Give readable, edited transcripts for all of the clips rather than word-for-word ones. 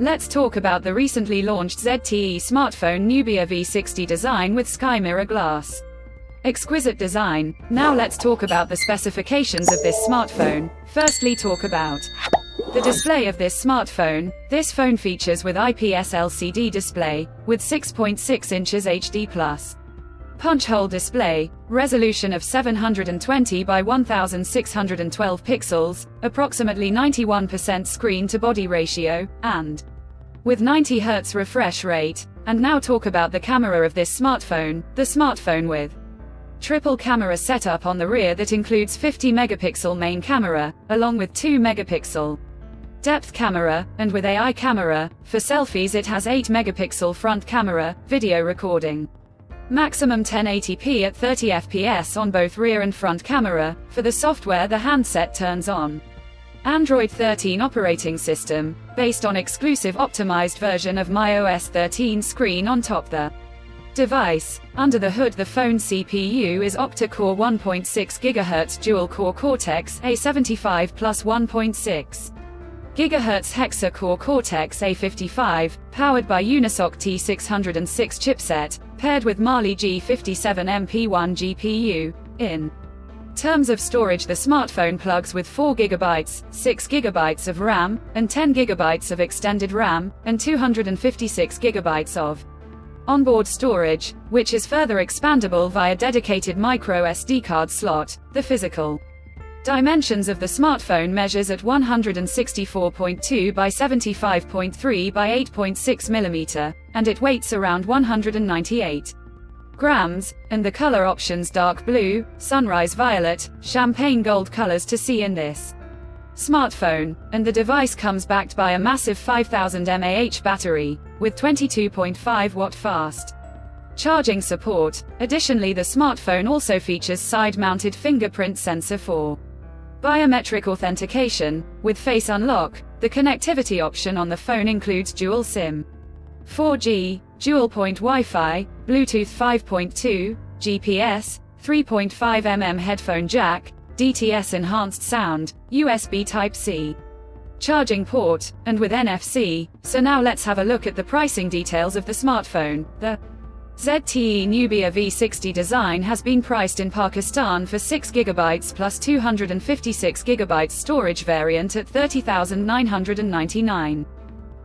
Let's talk about the recently launched ZTE smartphone Nubia V60 design with sky mirror glass. Exquisite design. Now let's talk about the specifications of this smartphone. Firstly, talk about the display of this smartphone. This phone features with IPS LCD display, with 6.6 inches HD+. Punch hole display, resolution of 720 by 1612 pixels, approximately 91% screen-to-body ratio, and with 90 Hz refresh rate. And now talk about the camera of this smartphone. The smartphone with triple camera setup on the rear that includes 50 megapixel main camera, along with 2 megapixel depth camera, and with AI camera. For selfies it has 8 megapixel front camera, video recording. Maximum 1080p at 30 fps on both rear and front camera. For the software, the handset turns on Android 13 operating system, based on exclusive optimized version of MyOS 13 screen on top the device. Under the hood, the phone CPU is octa-core 1.6 GHz dual-core Cortex-A75 plus 1.6 GHz hexa-core Cortex-A55, powered by Unisoc T606 chipset, paired with Mali G57MP1 GPU. In terms of storage, the smartphone plugs with 4 GB, 6 GB of RAM, and 10 GB of extended RAM, and 256 GB of onboard storage, which is further expandable via dedicated micro SD card slot. The physical dimensions of the smartphone measures at 164.2 by 75.3 by 8.6 mm, and it weighs around 198 grams, and the color options dark blue, sunrise violet, champagne gold colors to see in this smartphone, and the device comes backed by a massive 5000 mAh battery, with 22.5 watt fast charging support. Additionally, the smartphone also features side-mounted fingerprint sensor for biometric authentication, with face unlock. The connectivity option on the phone includes dual SIM, 4G, dual-point Wi-Fi, Bluetooth 5.2, GPS, 3.5mm headphone jack, DTS enhanced sound, USB Type-C charging port, and with NFC. So now let's have a look at the pricing details of the smartphone. The ZTE Nubia V60 design has been priced in Pakistan for 6GB plus 256GB storage variant at 30,999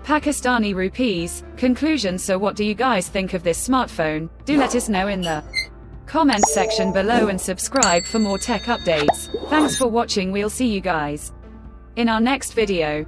Pakistani rupees. Conclusion: so what do you guys think of this smartphone? Do let us know in the comments section below and subscribe for more tech updates. Thanks for watching. We'll see you guys in our next video.